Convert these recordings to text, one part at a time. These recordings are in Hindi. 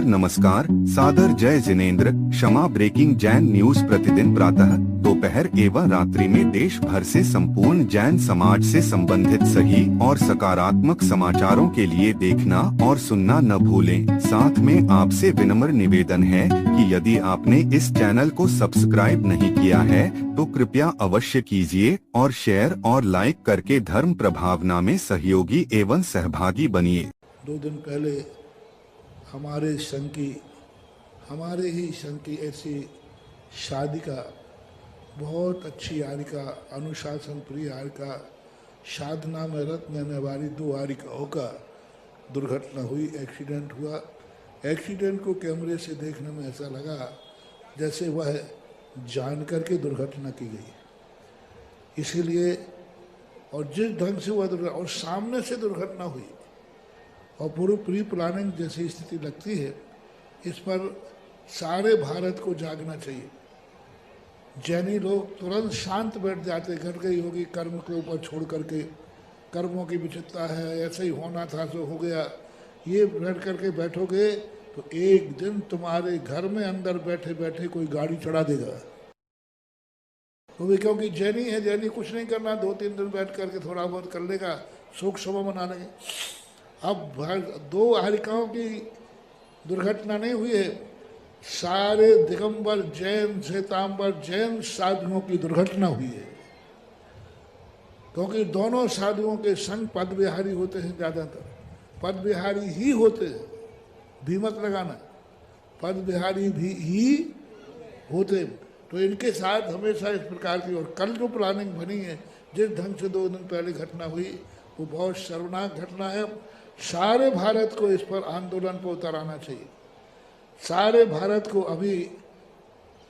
नमस्कार, सादर जय जिनेंद्र। क्षमा ब्रेकिंग जैन न्यूज प्रतिदिन प्रातः, दोपहर एवं रात्रि में देश भर से संपूर्ण जैन समाज से संबंधित सही और सकारात्मक समाचारों के लिए देखना और सुनना न भूलें। साथ में आपसे विनम्र निवेदन है कि यदि आपने इस चैनल को सब्सक्राइब नहीं किया है तो कृपया अवश्य कीजिए और शेयर और लाइक करके धर्म प्रभावना में सहयोगी एवं सहभागी बनिए। 2 दिन पहले हमारे ही संघ की ऐसी शादी का बहुत अच्छी आरिका, अनुशासन प्रिय आरिका, साधना में रत रहने वाली 2 आरिकाओं का दुर्घटना हुई, एक्सीडेंट हुआ। एक्सीडेंट को कैमरे से देखने में ऐसा लगा जैसे वह जानकर के दुर्घटना की गई। इसीलिए और जिस ढंग से वह दुर्घटना और सामने से दुर्घटना हुई और पूरी प्री प्लानिंग जैसी स्थिति लगती है, इस पर सारे भारत को जागना चाहिए। जैनी लोग तुरंत शांत बैठ जाते, घर गई होगी कर्म के ऊपर छोड़ करके, कर्मों की विचित्रता है, ऐसे ही होना था तो हो गया, ये बैठ करके बैठोगे तो एक दिन तुम्हारे घर में अंदर बैठे बैठे कोई गाड़ी चढ़ा देगा। तो भी क्योंकि जैनी है, जैनी कुछ नहीं करना, 2-3 दिन बैठ करके थोड़ा बहुत कर लेगा, शोक सभा मना लेंगे। अब 2 आरिकाओं की दुर्घटना नहीं हुई है, सारे दिगंबर जैन, श्वेतांबर जैन साधुओं की दुर्घटना हुई है। क्योंकि दोनों साधुओं के संग पद विहारी होते हैं, ज़्यादातर पद विहारी ही होते हैं, भी मत लगाना, पद विहारी भी ही होते। तो इनके साथ हमेशा इस प्रकार की, और कल जो प्लानिंग बनी है, जिस ढंग से 2 दिन पहले घटना हुई, वो बहुत शर्मनाक घटना है। सारे भारत को इस पर आंदोलन पर उतर आना चाहिए। सारे भारत को अभी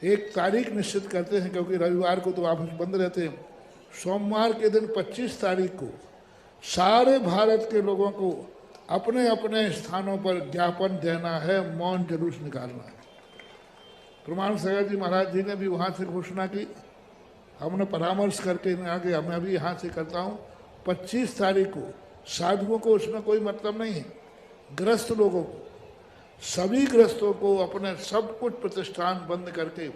एक तारीख निश्चित करते हैं, क्योंकि रविवार को तो ऑफिस बंद रहते हैं। सोमवार के दिन 25 तारीख को सारे भारत के लोगों को अपने अपने स्थानों पर ज्ञापन देना है, मौन जुलूस निकालना है। प्रमाण सागर जी महाराज जी ने भी वहाँ से घोषणा की, हमने परामर्श करके आगे मैं भी यहाँ से करता हूँ। 25 तारीख को साधुओं को उसमें कोई मतलब नहीं है, ग्रस्त लोगों को, सभी ग्रस्तों को अपने सब कुछ प्रतिष्ठान बंद करके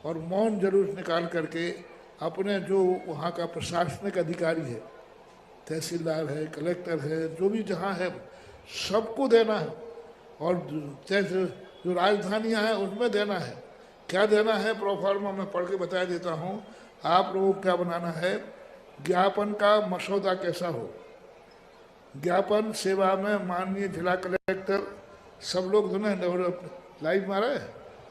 और मौन जुलूस निकाल करके अपने जो वहाँ का प्रशासनिक अधिकारी है, तहसीलदार है, कलेक्टर है, जो भी जहाँ है, सबको देना है। और जैसे जो राजधानियाँ हैं उसमें देना है। क्या देना है प्रोफार्मा मैं पढ़ के बता देता हूँ, आप लोगों को क्या बनाना है। ज्ञापन का मसौदा कैसा हो, ज्ञापन सेवा में माननीय जिला कलेक्टर, सब लोग जो है लाइव मारा है,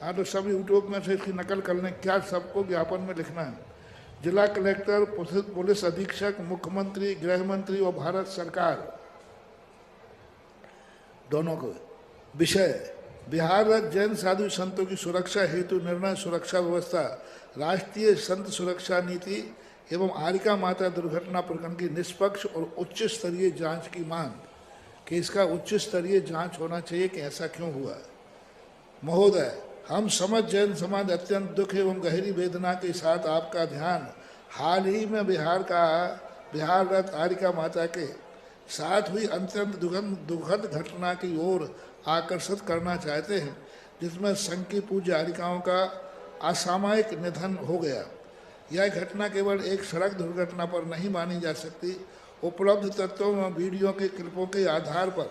हाँ, तो सब यूट्यूब में से इसकी नकल कर लें, क्या सबको ज्ञापन में लिखना है। जिला कलेक्टर, पुलिस अधीक्षक, मुख्यमंत्री, गृह मंत्री और भारत सरकार दोनों को। विषय: बिहार राज्य जैन साधु संतों की सुरक्षा हेतु निर्णय सुरक्षा व्यवस्था, राष्ट्रीय संत सुरक्षा नीति एवं आरिका माता दुर्घटना प्रकरण की निष्पक्ष और उच्च स्तरीय जांच की मांग, कि इसका उच्च स्तरीय जांच होना चाहिए कि ऐसा क्यों हुआ। महोदय, हम समझ जैन समाज अत्यंत दुख एवं गहरी वेदना के साथ आपका ध्यान हाल ही में बिहार रथ आरिका माता के साथ हुई अत्यंत दुखद घटना की ओर आकर्षित करना चाहते हैं, जिसमें संघ की पूज्य आरिकाओं का असामयिक निधन हो गया। यह घटना केवल एक सड़क दुर्घटना पर नहीं मानी जा सकती। उपलब्ध तथ्यों व वीडियो के क्लिपों के आधार पर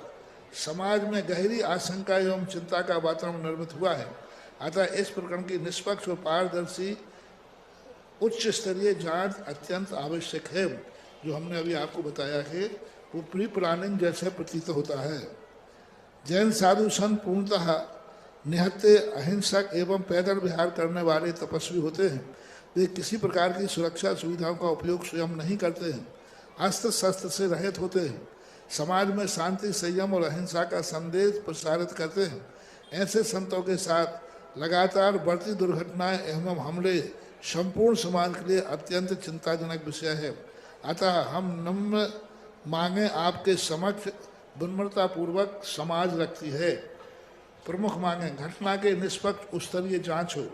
समाज में गहरी आशंका एवं चिंता का वातावरण निर्मित हुआ है। अतः इस प्रकरण की निष्पक्ष व पारदर्शी उच्च स्तरीय जांच अत्यंत आवश्यक है। जो हमने अभी आपको बताया है वो प्री प्लानिंग जैसे प्रतीत होता है। जैन साधु संत पूर्णतः निहत्थे, अहिंसक एवं पैदल विहार करने वाले तपस्वी होते हैं। वे किसी प्रकार की सुरक्षा सुविधाओं का उपयोग स्वयं नहीं करते हैं, अस्त्र शस्त्र से रहित होते हैं, समाज में शांति, संयम और अहिंसा का संदेश प्रसारित करते हैं। ऐसे संतों के साथ लगातार बढ़ती दुर्घटनाएं एवं हमले संपूर्ण समाज के लिए अत्यंत चिंताजनक विषय है। अतः हम नम्र मांगे आपके समक्ष विनम्रतापूर्वक समाज रखती है। प्रमुख मांगे: घटना के निष्पक्ष स्तरीय जांच हो,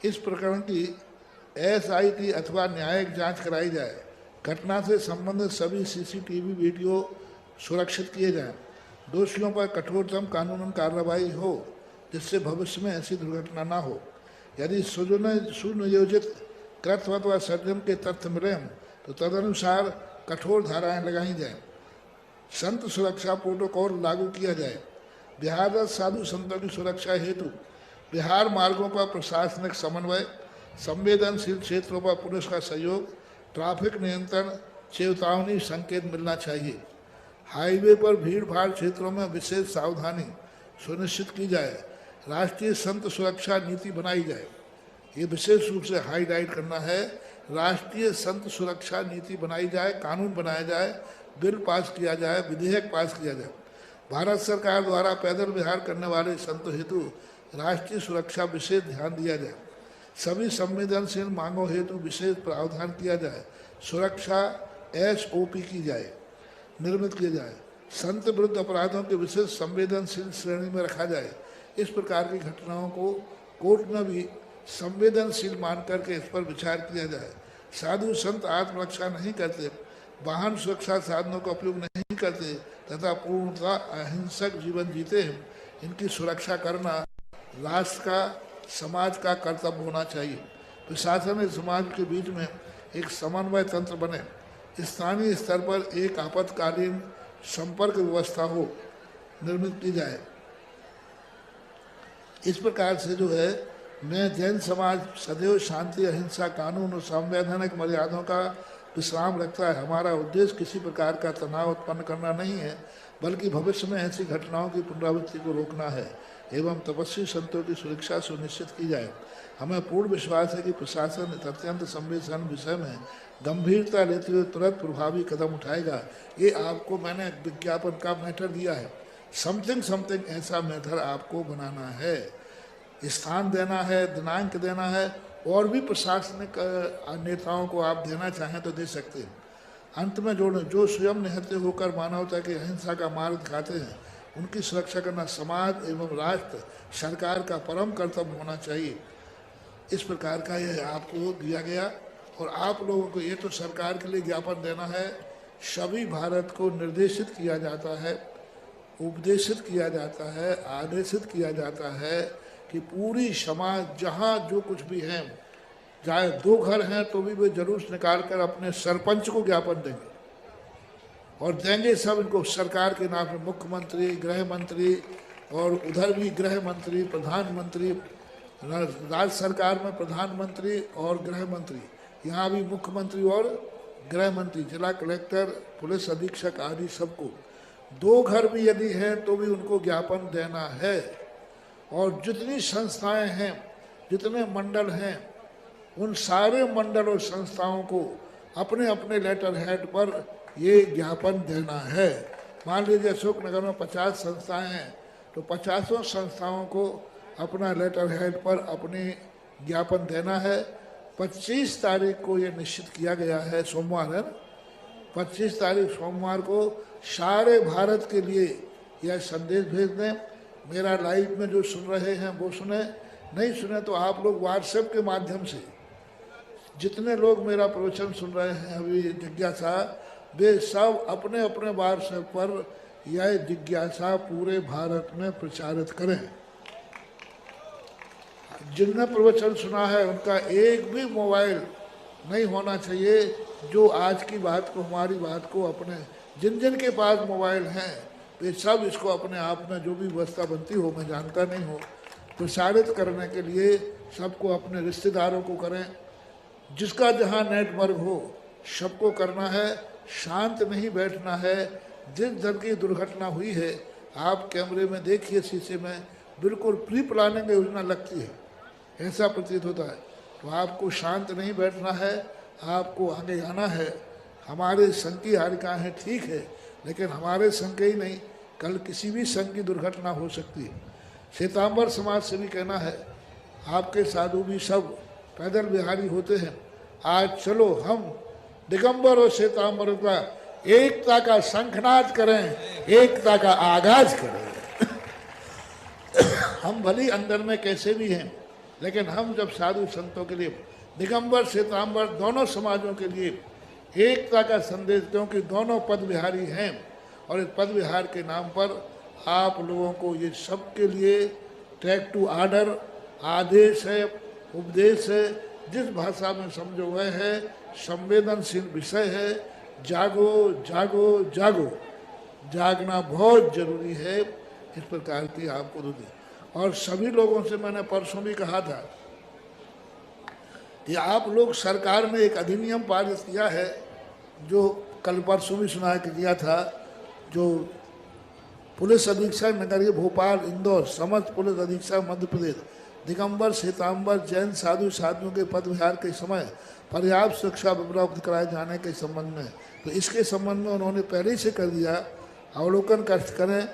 इस प्रकरण की SIT अथवा न्यायिक जांच कराई जाए, घटना से संबंधित सभी CCTV वीडियो सुरक्षित किए जाएं, दोषियों पर कठोरतम कानूनन कार्रवाई हो, जिससे भविष्य में ऐसी दुर्घटना ना हो। यदि सुनियोजित कृत्व अथवा सर्जन के तथ्य मिले तो तदनुसार कठोर धाराएं लगाई जाएं। संत सुरक्षा प्रोटोकॉल लागू किया जाए। बिहार राज्य साधु संतों की सुरक्षा हेतु बिहार मार्गों पर प्रशासनिक समन्वय, संवेदनशील क्षेत्रों पर पुलिस का सहयोग, ट्रैफिक नियंत्रण, चेतावनी संकेत मिलना चाहिए। हाईवे पर भीड़ भाड़ क्षेत्रों में विशेष सावधानी सुनिश्चित की जाए। राष्ट्रीय संत सुरक्षा नीति बनाई जाए। ये विशेष रूप से हाईलाइट करना है। राष्ट्रीय संत सुरक्षा नीति बनाई जाए, कानून बनाया जाए, बिल पास किया जाए, विधेयक पास किया जाए। भारत सरकार द्वारा पैदल विहार करने वाले संतों हेतु राष्ट्रीय सुरक्षा विशेष ध्यान दिया जाए। सभी संवेदनशील मांगों हेतु विशेष प्रावधान किया जाए। सुरक्षा SOP की जाए, निर्मित किया जाए। संत विरुद्ध अपराधों के विशेष संवेदनशील श्रेणी में रखा जाए। इस प्रकार की घटनाओं को कोर्ट में भी संवेदनशील मान करके इस पर विचार किया जाए। साधु संत आत्मरक्षा नहीं करते, वाहन सुरक्षा साधनों का उपयोग नहीं करते तथा पूर्णतः अहिंसक जीवन जीते हैं। इनकी सुरक्षा करना राष्ट्र का, समाज का कर्तव्य होना चाहिए। प्रशासन समाज के बीच में एक समन्वय तंत्र बने। स्थानीय स्तर पर एक आपातकालीन संपर्क व्यवस्था हो, निर्मित की जाए। इस प्रकार से जो है, मैं जैन समाज सदैव शांति, अहिंसा, कानून और संवैधानिक मर्यादाओं का विश्राम रखता है। हमारा उद्देश्य किसी प्रकार का तनाव उत्पन्न करना नहीं है, बल्कि भविष्य में ऐसी घटनाओं की पुनरावृत्ति को रोकना है एवं तपस्वी संतों की सुरक्षा सुनिश्चित की जाए। हमें पूर्ण विश्वास है कि प्रशासन इस अत्यंत संवेदनशील विषय में गंभीरता लेते हुए तुरंत प्रभावी कदम उठाएगा। ये आपको मैंने विज्ञापन का मैटर दिया है। समथिंग ऐसा मैटर आपको बनाना है, स्थान देना है, दिनांक देना है, और भी प्रशासनिक नेताओं को आप देना चाहें तो दे सकते हैं। अंत में जो स्वयं निहत्थे होकर मानवता की अहिंसा का मार्ग दिखाते हैं, उनकी सुरक्षा करना समाज एवं राष्ट्र सरकार का परम कर्तव्य होना चाहिए। इस प्रकार का यह आपको दिया गया। और आप लोगों को ये तो सरकार के लिए ज्ञापन देना है, सभी भारत को निर्देशित किया जाता है, उपदेशित किया जाता है, आदेशित किया जाता है कि पूरी समाज जहाँ जो कुछ भी है, चाहे 2 घर हैं तो भी वे जुलूस निकाल कर अपने सरपंच को ज्ञापन देंगे और देंगे सब इनको सरकार के नाम में। मुख्यमंत्री, गृह मंत्री और उधर भी गृह मंत्री, प्रधानमंत्री, राज्य सरकार में प्रधानमंत्री और गृह मंत्री, यहाँ भी मुख्यमंत्री और गृह मंत्री, जिला कलेक्टर, पुलिस अधीक्षक आदि सबको 2 घर भी यदि हैं तो भी उनको ज्ञापन देना है। और जितनी संस्थाएं हैं, जितने मंडल हैं, उन सारे मंडल और संस्थाओं को अपने अपने लेटर हेड पर ये ज्ञापन देना है। मान लीजिए अशोकनगर में 50 संस्थाएं हैं तो 50 संस्थाओं को अपना लेटर हेड पर अपने ज्ञापन देना है। 25 तारीख को ये निश्चित किया गया है, सोमवार है, 25 तारीख सोमवार को सारे भारत के लिए यह संदेश भेज दें। मेरा लाइव में जो सुन रहे हैं वो सुने, नहीं सुने तो आप लोग व्हाट्सएप के माध्यम से, जितने लोग मेरा प्रवचन सुन रहे हैं अभी जिज्ञासा, वे सब अपने अपने व्हाट्सएप पर यह जिज्ञासा पूरे भारत में प्रचारित करें। जिनने प्रवचन सुना है उनका एक भी मोबाइल नहीं होना चाहिए जो आज की बात को, हमारी बात को अपने, जिन जिन के पास मोबाइल हैं वे सब इसको अपने आप में जो भी व्यवस्था बनती हो, मैं जानता नहीं हूँ, प्रसारित करने के लिए सबको अपने रिश्तेदारों को करें। जिसका जहाँ नेटवर्क हो सबको करना है, शांत नहीं बैठना है। जिस धन की दुर्घटना हुई है आप कैमरे में देखिए, शीशे में बिल्कुल प्री प्लानिंग योजना लगती है, ऐसा प्रतीत होता है। तो आपको शांत नहीं बैठना है, आपको आगे आना है। हमारे संघ की हारिकाएँ ठीक है, लेकिन हमारे संघ के ही नहीं, कल किसी भी संघ की दुर्घटना हो सकती है। श्वेतांबर समाज से भी कहना है, आपके साधु भी सब पैदल विहारी होते हैं। आज चलो हम दिगंबर और श्वेतांबर का एकता का शंखनाद करें, एकता का आगाज करें। हम भली अंदर में कैसे भी हैं, लेकिन हम जब साधु संतों के लिए, दिगंबर श्वेतांबर दोनों समाजों के लिए एकता का संदेश, क्योंकि दोनों पद विहारी हैं और इस पद विहार के नाम पर आप लोगों को ये सबके लिए टैग टू आर्डर आदेश है, उपदेश है, जिस भाषा में समझो वह है, संवेदनशील विषय है। जागो जागो जागो, जागना बहुत जरूरी है। इस प्रकार की आपको दी। और सभी लोगों से मैंने परसों भी कहा था कि आप लोग, सरकार ने एक अधिनियम पारित किया है, जो कल परसों भी सुना किया था, जो पुलिस अधीक्षक नगरीय भोपाल, इंदौर, समस्त पुलिस अधीक्षक मध्य प्रदेश, दिगंबर श्वेतांबर जैन साधु साधुओं के पद विहार के समय पर्याप्त सुरक्षा व्यवस्था उपलब्ध कराए जाने के संबंध में, तो इसके संबंध में उन्होंने पहले ही से कर दिया। अवलोकन करें,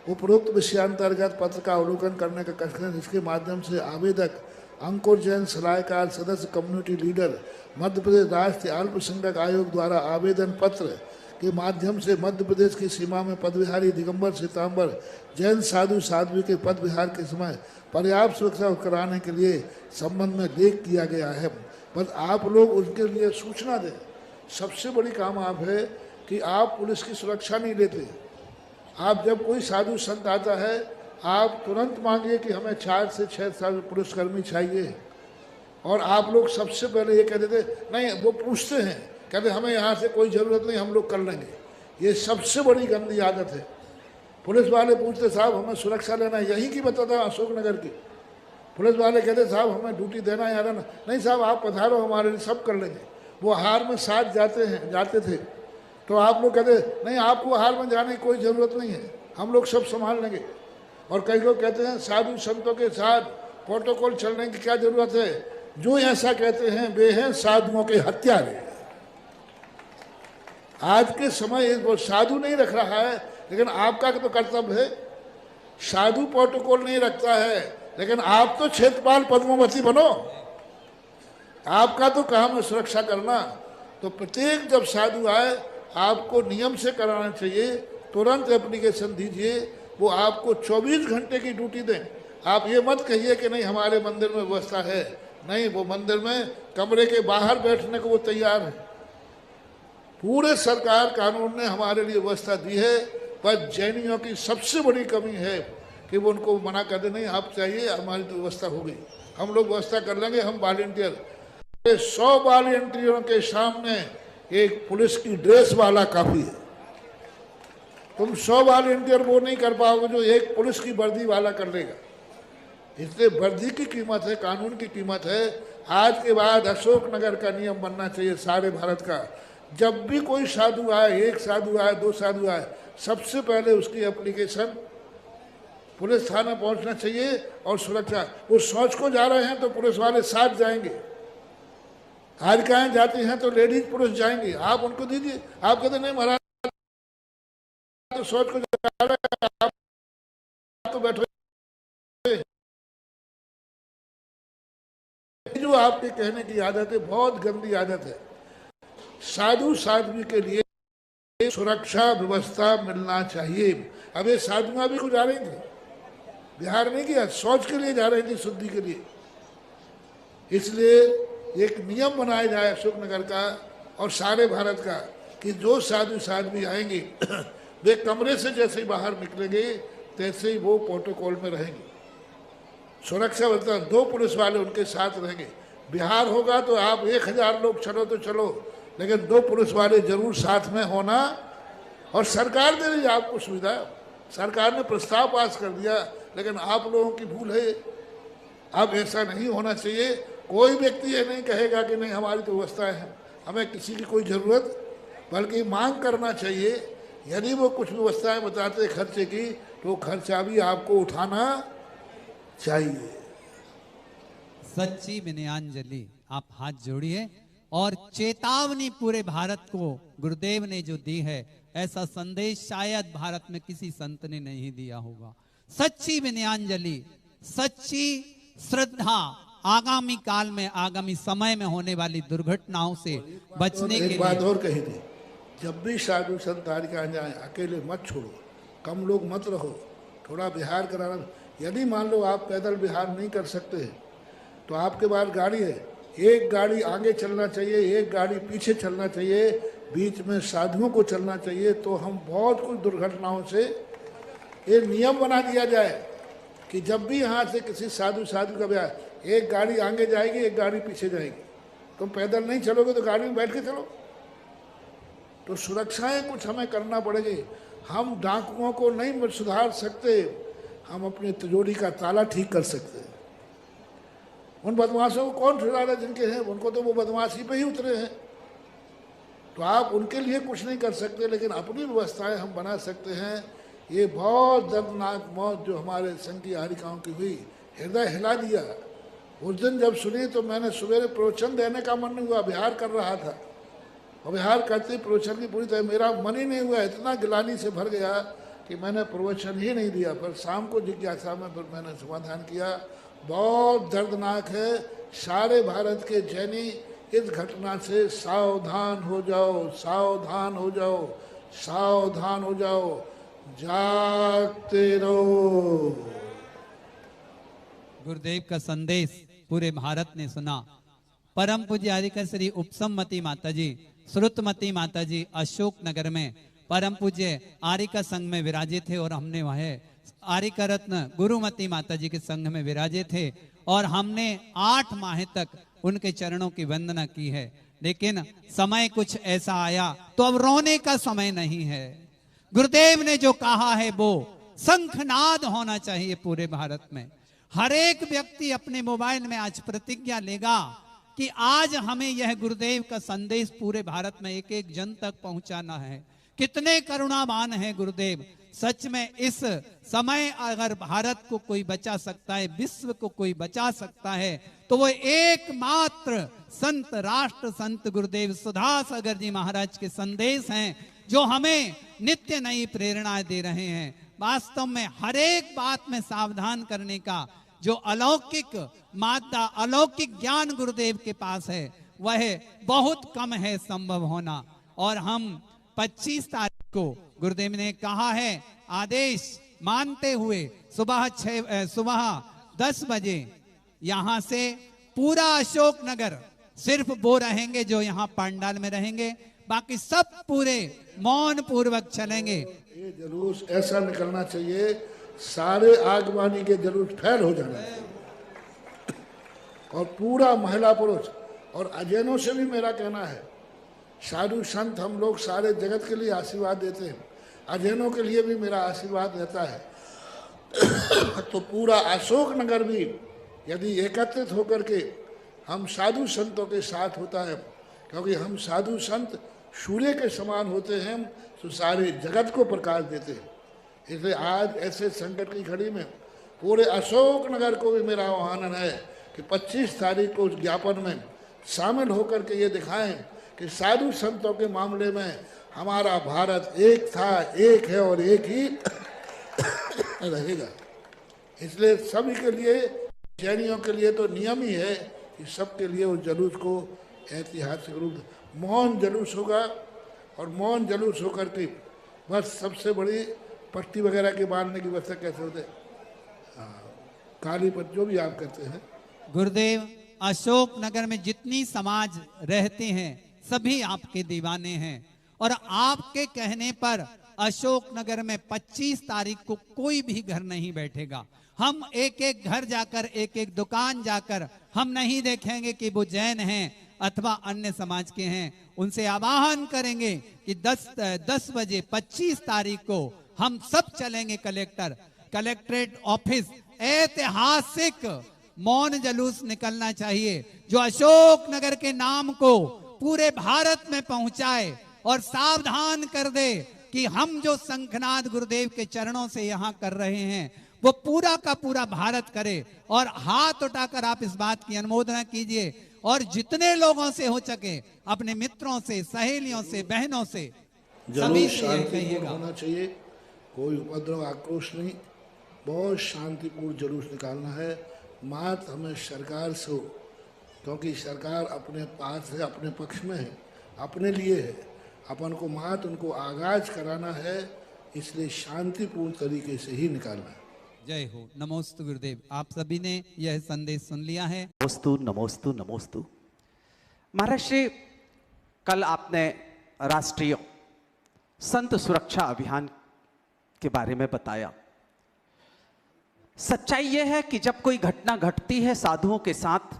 उपरोक्त विषयांतर्गत पत्र का अवलोकन करने का कष्ट करें, जिसके माध्यम से आवेदक अंकुर जैन सलाहकार सदस्य कम्युनिटी लीडर मध्य प्रदेश राष्ट्रीय अल्पसंख्यक आयोग द्वारा आवेदन पत्र के माध्यम से मध्य प्रदेश की सीमा में पदविहारी दिगंबर श्वेतांबर जैन साधु साध्वी के पद विहार के समय पर्याप्त सुरक्षा कराने के लिए संबंध में लेख किया गया है। बस आप लोग उनके लिए सूचना दें। सबसे बड़ी काम आप है कि आप पुलिस की सुरक्षा नहीं लेते। आप जब कोई साधु संत आता है, आप तुरंत मांगिए कि हमें 4 से 6 साल पुलिसकर्मी चाहिए, और आप लोग सबसे पहले ये कह देते नहीं, वो पूछते हैं, कहते हमें यहाँ से कोई ज़रूरत नहीं, हम लोग कर लेंगे। ये सबसे बड़ी गंदी आदत है। पुलिस वाले पूछते साहब हमें सुरक्षा लेना है, यहीं की बताता अशोकनगर की। पुलिस वाले कहते साहब हमें ड्यूटी देना है यार, नहीं साहब आप पधारो हमारे लिए, सब कर लेंगे। वो हार में साथ जाते थे, तो आप लोग कहते नहीं आपको हार में जाने की कोई ज़रूरत नहीं है, हम लोग सब संभाल लेंगे। और कई लोग कहते हैं साधु संतों के साथ प्रोटोकॉल चलने की क्या जरूरत है। जो ऐसा कहते हैं वे हैं साधुओं के हत्यारे। आज के समय वो साधु नहीं रख रहा है, लेकिन आपका तो कर्तव्य है। साधु प्रोटोकॉल नहीं रखता है, लेकिन आप तो क्षेत्रपाल पद्मावती बनो। आपका तो काम है सुरक्षा करना। तो प्रत्येक जब साधु आए आपको नियम से कराना चाहिए। तुरंत एप्लीकेशन दीजिए, वो आपको 24 घंटे की ड्यूटी दें। आप ये मत कहिए कि नहीं हमारे मंदिर में व्यवस्था है, नहीं, वो मंदिर में कमरे के बाहर बैठने को वो तैयार है। पूरे सरकार कानून ने हमारे लिए व्यवस्था दी है। पर जैनियों की सबसे बड़ी कमी है कि वो उनको मना कर दे, नहीं आप चाहिए, हमारी तो व्यवस्था हो गई, हम लोग व्यवस्था कर लेंगे, हम वॉलंटियर। 100 वॉलंटियरों के सामने एक पुलिस की ड्रेस वाला काफी है। तुम 100 वॉलंटियर वो नहीं कर पाओगे जो एक पुलिस की वर्दी वाला कर लेगा। इसलिए वर्दी की कीमत है, कानून की कीमत है। आज के बाद अशोकनगर का नियम बनना चाहिए सारे भारत का। जब भी कोई साधु आए, 1 साधु आए, 2 साधु आए, सबसे पहले उसकी एप्लीकेशन पुलिस थाना पहुंचना चाहिए। और सुरक्षा, वो सोच को जा रहे हैं तो पुलिस वाले साथ जाएंगे, हारिकाएं जाती हैं तो लेडीज पुलिस जाएंगी, आप उनको दीजिए। आप कहते नहीं महाराज तो सोच को जा रहे हैं, आप तो बैठे। जो आपके कहने की आदत है बहुत गंदी आदत है। साधु साध्वी के लिए सुरक्षा व्यवस्था मिलना चाहिए। अब ये साधुआ भी कुछ जा रही थी, बिहार नहीं किया, शौच के लिए जा रही थी, शुद्धि के लिए। इसलिए एक नियम बनाया जाए अशोकनगर का और सारे भारत का कि जो साधु साध्वी आएंगे वे कमरे से जैसे ही बाहर निकलेंगे तैसे ही वो प्रोटोकॉल में रहेंगे। सुरक्षा व्यवस्था 2 पुलिस वाले उनके साथ रहेंगे। बिहार होगा तो आप 1000 लोग चलो तो चलो, लेकिन 2 पुलिस वाले जरूर साथ में होना। और सरकार दे रही है आपको सुविधा, सरकार ने प्रस्ताव पास कर दिया, लेकिन आप लोगों की भूल है। अब ऐसा नहीं होना चाहिए। कोई व्यक्ति ये नहीं कहेगा कि नहीं हमारी तो व्यवस्था है, हमें किसी की कोई ज़रूरत, बल्कि मांग करना चाहिए। यदि वो कुछ व्यवस्थाएं बताते खर्चे की, तो खर्चा भी आपको उठाना चाहिए। सच्ची विनयांजलि, आप हाथ जोड़िए और चेतावनी पूरे भारत को गुरुदेव ने जो दी है, ऐसा संदेश शायद भारत में किसी संत ने नहीं दिया होगा। सच्ची विनयांजलि, सच्ची श्रद्धा आगामी काल में, आगामी समय में होने वाली दुर्घटनाओं से बचने के लिए। एक बात और कही थी, जब भी साधु संत हारिका जाए अकेले मत छोड़ो, कम लोग मत रहो, थोड़ा बिहार कराना। यदि मान लो आप पैदल बिहार नहीं कर सकते तो आपके पास गाड़ी है, एक गाड़ी आगे चलना चाहिए, एक गाड़ी पीछे चलना चाहिए, बीच में साधुओं को चलना चाहिए। तो हम बहुत कुछ दुर्घटनाओं से ये नियम बना दिया जाए कि जब भी यहाँ से किसी साधु का ब्याह, एक गाड़ी आगे जाएगी, एक गाड़ी पीछे जाएगी। तुम पैदल नहीं चलोगे तो गाड़ी में बैठ के चलो। तो सुरक्षाएं कुछ हमें करना पड़ेगी। हम डाकुओं को नहीं सुधार सकते, हम अपनी तिजोरी का ताला ठीक कर सकते हैं। उन बदमाशों को कौन सुधारे जिनके हैं, उनको तो वो बदमाशी पे ही उतरे हैं। तो आप उनके लिए कुछ नहीं कर सकते, लेकिन अपनी व्यवस्थाएं हम बना सकते हैं। ये बहुत दर्दनाक मौत जो हमारे संघ की हारिकाओं की हुई, हृदय हिला दिया। उस दिन जब सुनी तो मैंने सवेरे प्रवचन देने का मन नहीं हुआ, बिहार कर रहा था, और बिहार करते प्रवचन की पूरी तरह मेरा मन ही नहीं हुआ। इतना गिलानी से भर गया कि मैंने प्रवचन ही नहीं दिया। पर शाम को जिज्ञासा में फिर मैंने समाधान किया। बहुत दर्दनाक है। सारे भारत के जैनी इस घटना से सावधान हो जाओ, सावधान हो जाओ, सावधान हो जाओ, जागते रहो। गुरुदेव का संदेश पूरे भारत ने सुना। परम पूज्य आर्यका श्री उपसम्मति माता जी, श्रुतमती माता जी अशोक नगर में परम पूज्य आर्यका संघ में विराजे थे, और हमने वह आर्यका रत्न गुरुमती माता जी के संघ में विराजे थे, और हमने 8 माह तक उनके चरणों की वंदना की है। लेकिन समय कुछ ऐसा आया तो अब रोने का समय नहीं है। गुरुदेव ने जो कहा है वो शंखनाद होना चाहिए पूरे भारत में। हर एक व्यक्ति अपने मोबाइल में आज प्रतिज्ञा लेगा कि आज हमें यह गुरुदेव का संदेश पूरे भारत में एक एक जन तक पहुंचाना है। कितने करुणावान है गुरुदेव। सच में इस समय अगर भारत को कोई बचा सकता है, विश्व को कोई बचा सकता है, तो वो एकमात्र संत, राष्ट्र संत गुरुदेव सुधा सागर जी महाराज के संदेश हैं, जो हमें नित्य नई प्रेरणाएं दे रहे हैं। वास्तव में हर एक बात में सावधान करने का जो अलौकिक मादा, अलौकिक ज्ञान गुरुदेव के पास है, वह बहुत कम है संभव होना। और हम 25 तारीख को गुरुदेव ने कहा है, आदेश मानते हुए सुबह 10 बजे यहां से पूरा अशोक नगर, सिर्फ वो रहेंगे जो यहाँ पंडाल में रहेंगे, बाकी सब पूरे मौन पूर्वक चलेंगे। ये जुलूस ऐसा निकलना चाहिए, सारे आगवानी के जुलूस फैल हो जाना चाहिए, और पूरा महिला पुरुष और अजैनों से भी मेरा कहना है, साधु संत हम लोग सारे जगत के लिए आशीर्वाद देते हैं, अजैनों के लिए भी मेरा आशीर्वाद रहता है। तो पूरा अशोक नगर भी यदि एकत्रित होकर के हम साधु संतों के साथ होता है, क्योंकि हम साधु संत सूर्य के समान होते हैं, तो सारे जगत को प्रकाश देते हैं। इसलिए आज ऐसे संकट की घड़ी में पूरे अशोक नगर को भी मेरा आह्वान है कि 25 तारीख को उस ज्ञापन में शामिल होकर के ये दिखाएं कि साधु संतों के मामले में हमारा भारत एक था, एक है और एक ही रहेगा। इसलिए सभी के लिए, जैनियों के लिए तो नियम ही है कि सबके लिए उस जुलूस को ऐतिहासिक रूप मौन जुलूस होगा, और मौन जुलूस होकर के बस सबसे बड़ी पट्टी वगैरह के बांधने की व्यवस्था कैसे होते, काली पट्टी जो भी आप करते हैं। गुरुदेव, अशोक नगर में जितनी समाज रहते हैं सभी आपके दीवाने हैं, और आपके कहने पर अशोक नगर में 25 तारीख को कोई भी घर नहीं बैठेगा। हम एक एक घर जाकर, एक एक दुकान जाकर हम नहीं देखेंगे कि वो जैन हैं अथवा अन्य समाज के हैं। उनसे आह्वान करेंगे कि 10 बजे 25 तारीख को हम सब चलेंगे कलेक्ट्रेट ऑफिस। ऐतिहासिक मौन जुलूस निकलना चाहिए जो अशोक नगर के नाम को पूरे भारत में पहुंचाए और सावधान कर दे कि हम जो शंखनाद गुरुदेव के चरणों से यहाँ कर रहे हैं वो पूरा का पूरा भारत करे। और हाथ उठाकर आप इस बात की अनुमोदना कीजिए, और जितने लोगों से हो सके अपने मित्रों से, सहेलियों से, बहनों से सभी से कहिएगा होना चाहिए। कोई उपद्रव, आक्रोश नहीं, बहुत शांतिपूर्ण जुलूस निकालना है। मात हमें सरकार से हो, क्योंकि सरकार अपने पास है, अपने पक्ष में है, अपने लिए है। अपन को मात उनको आगाज कराना है, इसलिए शांतिपूर्ण तरीके से ही निकालना है। जय हो। नमोस्तु गुरुदेव। आप सभी ने यह संदेश सुन लिया है। नमोस्तु नमोस्तु नमोस्तु। महाराज श्री, कल आपने राष्ट्रीय संत सुरक्षा अभियान के बारे में बताया। सच्चाई यह है कि जब कोई घटना घटती है साधुओं के साथ,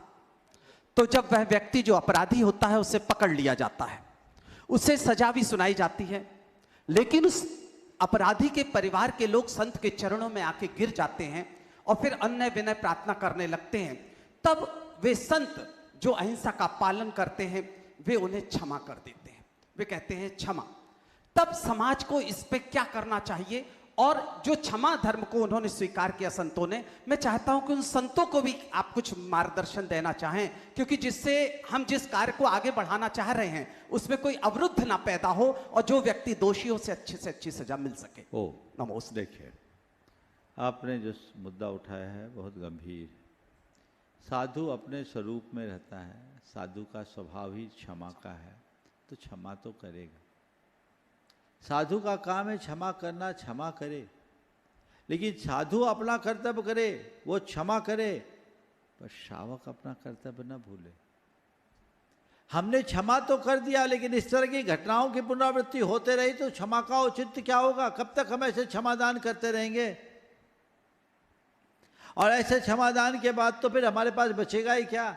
तो जब वह व्यक्ति जो अपराधी होता है उसे पकड़ लिया जाता है, उसे सजा भी सुनाई जाती है, लेकिन उस अपराधी के परिवार के लोग संत के चरणों में आके गिर जाते हैं और फिर अन्य विनय प्रार्थना करने लगते हैं। तब वे संत जो अहिंसा का पालन करते हैं वे उन्हें क्षमा कर देते हैं, वे कहते हैं क्षमा। तब समाज को इस पे क्या करना चाहिए, और जो क्षमा धर्म को उन्होंने स्वीकार किया संतों ने, मैं चाहता हूं कि उन संतों को भी आप कुछ मार्गदर्शन देना चाहें, क्योंकि जिससे हम जिस कार्य को आगे बढ़ाना चाह रहे हैं उसमें कोई अवरुद्ध ना पैदा हो और जो व्यक्ति दोषी हो से अच्छी सजा मिल सके। नमोस्त। देखिए, आपने जो मुद्दा उठाया है बहुत गंभीर। साधु अपने स्वरूप में रहता है, साधु का स्वभाव ही क्षमा का है, तो क्षमा तो करेगा। साधु का काम है क्षमा करना, क्षमा करे, लेकिन साधु अपना कर्तव्य करे, वो क्षमा करे, पर श्रावक अपना कर्तव्य न भूले। हमने क्षमा तो कर दिया, लेकिन इस तरह की घटनाओं की पुनरावृत्ति होते रही तो क्षमा का औचित्य क्या होगा? कब तक हम ऐसे क्षमादान करते रहेंगे? और ऐसे क्षमादान के बाद तो फिर हमारे पास बचेगा ही क्या?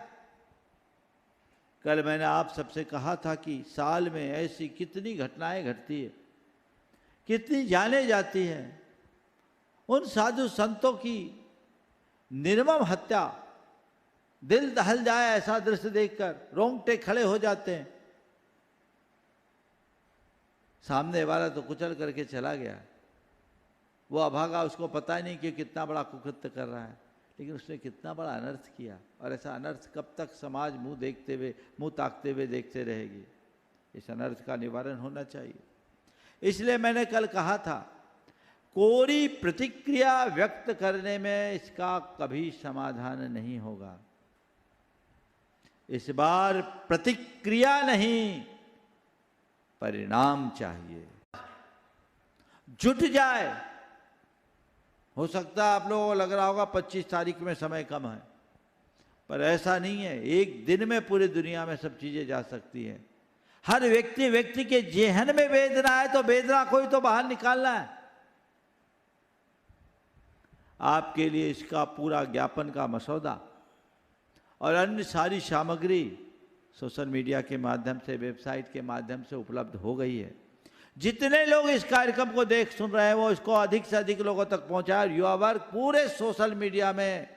कल मैंने आप सबसे कहा था कि साल में ऐसी कितनी घटनाएं घटती है, कितनी जाने जाती हैं। उन साधु संतों की निर्मम हत्या, दिल दहल जाए ऐसा दृश्य देखकर रोंगटे खड़े हो जाते हैं। सामने वाला तो कुचल करके चला गया, वो अभागा, उसको पता ही नहीं कि कितना बड़ा कुकृत्य कर रहा है, लेकिन उसने कितना बड़ा अनर्थ किया। और ऐसा अनर्थ कब तक समाज मुंह ताकते हुए देखते रहेगी? इस अनर्थ का निवारण होना चाहिए। इसलिए मैंने कल कहा था, कोरी प्रतिक्रिया व्यक्त करने में इसका कभी समाधान नहीं होगा। इस बार प्रतिक्रिया नहीं, परिणाम चाहिए। जुट जाए। हो सकता है आप लोगों को लग रहा होगा 25 तारीख में समय कम है, पर ऐसा नहीं है। एक दिन में पूरी दुनिया में सब चीजें जा सकती हैं। हर व्यक्ति के जेहन में वेदना है तो वेदना कोई तो बाहर निकालना है। आपके लिए इसका पूरा ज्ञापन का मसौदा और अन्य सारी सामग्री सोशल मीडिया के माध्यम से, वेबसाइट के माध्यम से उपलब्ध हो गई है। जितने लोग इस कार्यक्रम को सुन रहे हैं वो इसको अधिक से अधिक लोगों तक पहुंचाए। युवा वर्ग पूरे सोशल मीडिया में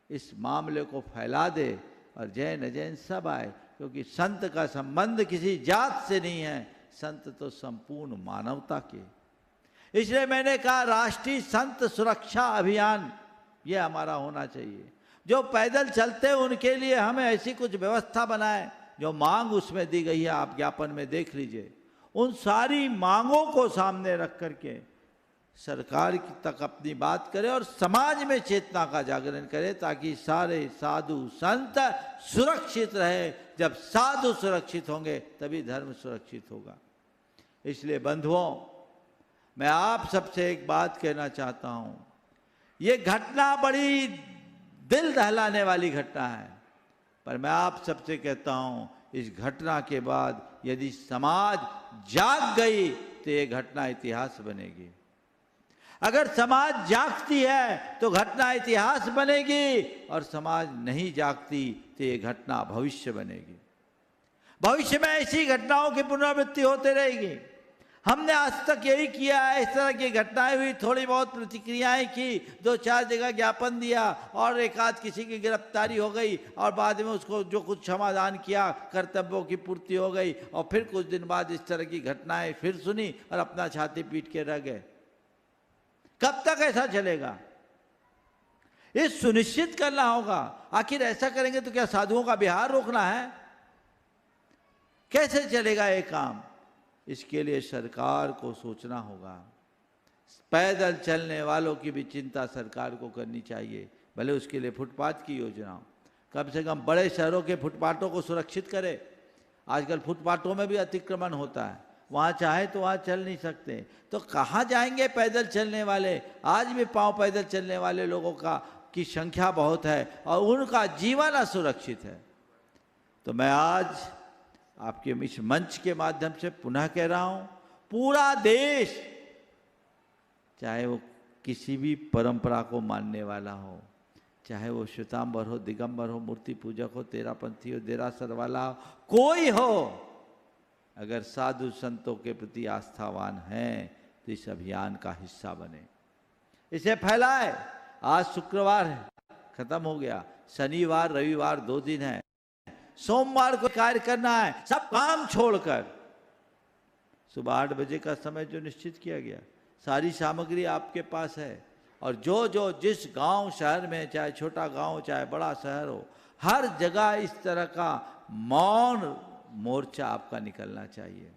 इस मामले को फैला दे और जैन अजैन सब आए, क्योंकि संत का संबंध किसी जात से नहीं है, संत तो संपूर्ण मानवता के। इसलिए मैंने कहा राष्ट्रीय संत सुरक्षा अभियान ये हमारा होना चाहिए। जो पैदल चलते हैं उनके लिए हमें ऐसी कुछ व्यवस्था बनाए जो मांग उसमें दी गई है, आप ज्ञापन में देख लीजिए। उन सारी मांगों को सामने रख करके सरकार की तक अपनी बात करे और समाज में चेतना का जागरण करे, ताकि सारे साधु संत सुरक्षित रहे। जब साधु सुरक्षित होंगे तभी धर्म सुरक्षित होगा। इसलिए बंधुओं, मैं आप सबसे एक बात कहना चाहता हूं। ये घटना बड़ी दिल दहलाने वाली घटना है, पर मैं आप सबसे कहता हूं इस घटना के बाद यदि समाज जाग गई तो ये घटना इतिहास बनेगी। अगर समाज जागती है तो घटना इतिहास बनेगी, और समाज नहीं जागती तो ये घटना भविष्य बनेगी। भविष्य में ऐसी घटनाओं की पुनरावृत्ति होते रहेगी। हमने आज तक यही किया है, इस तरह की घटनाएं हुई, थोड़ी बहुत प्रतिक्रियाएं की, 2-4 जगह ज्ञापन दिया और एक आध किसी की गिरफ्तारी हो गई, और बाद में उसको जो कुछ क्षमादान किया, कर्तव्यों की पूर्ति हो गई, और फिर कुछ दिन बाद इस तरह की घटनाएं फिर सुनी और अपना छाती पीट के रह गए। कब तक ऐसा चलेगा? ये सुनिश्चित करना होगा। आखिर ऐसा करेंगे तो क्या साधुओं का बिहार रोकना है? कैसे चलेगा ये काम? इसके लिए सरकार को सोचना होगा। पैदल चलने वालों की भी चिंता सरकार को करनी चाहिए, भले उसके लिए फुटपाथ की योजना हो। कम से कम बड़े शहरों के फुटपाथों को सुरक्षित करे। आजकल फुटपाथों में भी अतिक्रमण होता है, वहाँ चाहे तो वहाँ चल नहीं सकते, तो कहाँ जाएंगे पैदल चलने वाले? आज भी पांव पैदल चलने वाले लोगों की संख्या बहुत है और उनका जीवन असुरक्षित है। तो मैं आज आपके इस मंच के माध्यम से पुनः कह रहा हूं, पूरा देश, चाहे वो किसी भी परंपरा को मानने वाला हो, चाहे वो श्वेतांबर हो, दिगंबर हो, मूर्ति पूजक हो, तेरापंथी हो, देरासर वाला हो, कोई हो, अगर साधु संतों के प्रति आस्थावान हैं तो इस अभियान का हिस्सा बने, इसे फैलाए। आज शुक्रवार है, खत्म हो गया, शनिवार रविवार 2 दिन है, सोमवार को कार्य करना है, सब काम छोड़कर। सुबह 8 बजे का समय जो निश्चित किया गया, सारी सामग्री आपके पास है, और जो जिस गांव शहर में, चाहे छोटा गांव चाहे बड़ा शहर हो, हर जगह इस तरह का मौन मोर्चा आपका निकलना चाहिए।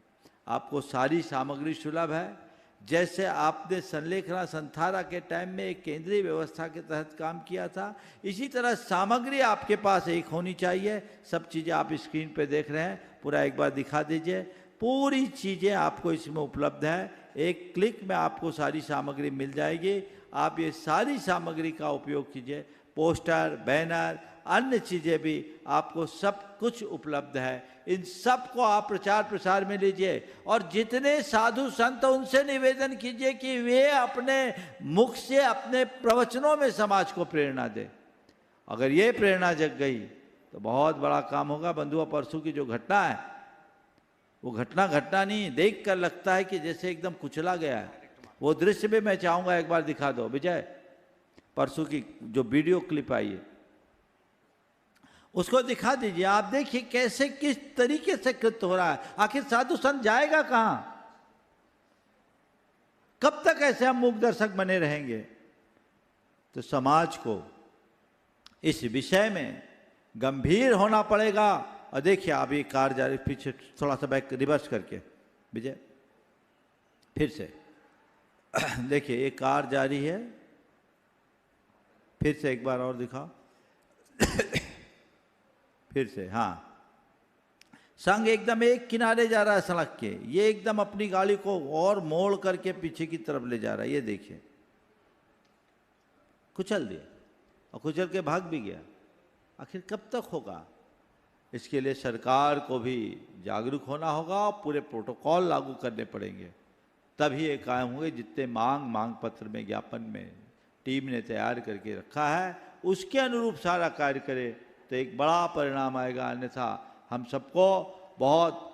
आपको सारी सामग्री सुलभ है। जैसे आपने संलेखना संथारा के टाइम में एक केंद्रीय व्यवस्था के तहत काम किया था, इसी तरह सामग्री आपके पास एक होनी चाहिए। सब चीज़ें आप स्क्रीन पे देख रहे हैं, पूरा एक बार दिखा दीजिए। पूरी चीज़ें आपको इसमें उपलब्ध है, एक क्लिक में आपको सारी सामग्री मिल जाएगी। आप ये सारी सामग्री का उपयोग कीजिए। पोस्टर, बैनर, अन्य चीज़ें भी आपको सब कुछ उपलब्ध है। इन सब को आप प्रचार प्रसार में लीजिए, और जितने साधु संत उनसे निवेदन कीजिए कि वे अपने मुख से, अपने प्रवचनों में समाज को प्रेरणा दें। अगर ये प्रेरणा जग गई तो बहुत बड़ा काम होगा। बंधुआ, परसों की जो घटना है, वो घटना नहीं, देख कर लगता है कि जैसे एकदम कुचला गया है। वो दृश्य भी मैं चाहूँगा एक बार दिखा दो विजय, परसों की जो वीडियो क्लिप आई है उसको दिखा दीजिए। आप देखिए कैसे, किस तरीके से कृत्य हो रहा है। आखिर साधु संत जाएगा कहां? कब तक ऐसे हम मूक दर्शक बने रहेंगे? तो समाज को इस विषय में गंभीर होना पड़ेगा। और देखिए, आप ये कार जा रही, पीछे थोड़ा सा बैक रिवर्स करके विजय, फिर से देखिए, ये कार जा रही है, फिर से एक बार और दिखाओ फिर से, हाँ, संग एकदम एक किनारे जा रहा है सड़क के, ये एकदम अपनी गाड़ी को और मोड़ करके पीछे की तरफ ले जा रहा है। ये देखिए, कुचल दिया और कुचल के भाग भी गया। आखिर कब तक होगा? इसके लिए सरकार को भी जागरूक होना होगा और पूरे प्रोटोकॉल लागू करने पड़ेंगे, तभी ये कायम होंगे। जितने मांग पत्र में, ज्ञापन में टीम ने तैयार करके रखा है, उसके अनुरूप सारा कार्य करे तो एक बड़ा परिणाम आएगा। अन्यथा हम सबको बहुत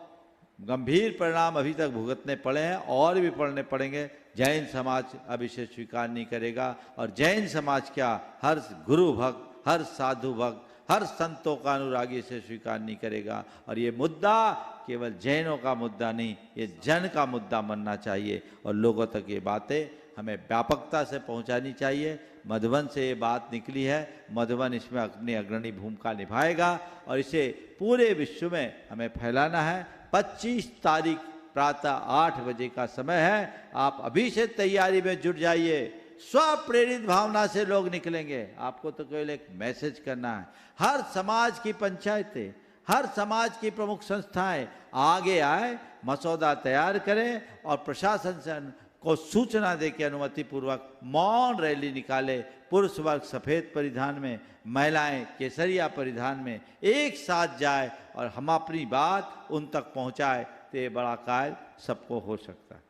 गंभीर परिणाम अभी तक भुगतने पड़े हैं, और भी पड़ने पड़ेंगे। जैन समाज अब इसे स्वीकार नहीं करेगा, और जैन समाज क्या, हर गुरु भक्त, हर साधु भक्त, हर संतों का अनुरागी इसे स्वीकार नहीं करेगा। और ये मुद्दा केवल जैनों का मुद्दा नहीं, ये जन का मुद्दा बनना चाहिए, और लोगों तक ये बातें हमें व्यापकता से पहुंचानी चाहिए। मधुबन से ये बात निकली है, मधुबन इसमें अपनी अग्रणी भूमिका निभाएगा, और इसे पूरे विश्व में हमें फैलाना है। 25 तारीख प्रातः 8 बजे का समय है। आप अभी से तैयारी में जुट जाइए। स्वप्रेरित भावना से लोग निकलेंगे। आपको तो केवल एक मैसेज करना है। हर समाज की पंचायतें, हर समाज की प्रमुख संस्थाएं आगे आए, मसौदा तैयार करें, और प्रशासन से को सूचना दे के अनुमति पूर्वक मौन रैली निकाले। पुरुष वर्ग सफेद परिधान में, महिलाएं केसरिया परिधान में एक साथ जाए, और हम अपनी बात उन तक पहुंचाए, तो ये बड़ा कार्य सबको हो सकता है।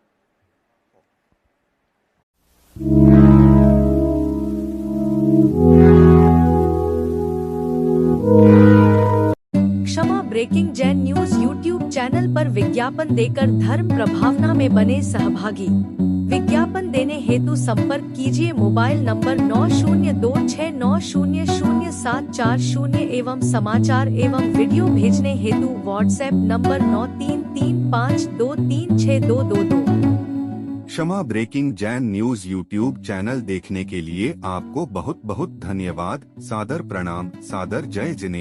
Kshama breaking Jain news YouTube channel पर विज्ञापन देकर धर्म प्रभावना में बने सहभागी। विज्ञापन देने हेतु संपर्क कीजिए मोबाइल नंबर 9026900740 एवं समाचार एवं वीडियो भेजने हेतु WhatsApp number 9335236222। Kshama breaking Jain news YouTube channel देखने के लिए आपको बहुत बहुत धन्यवाद। सादर प्रणाम, सादर जय जिनेंद्र।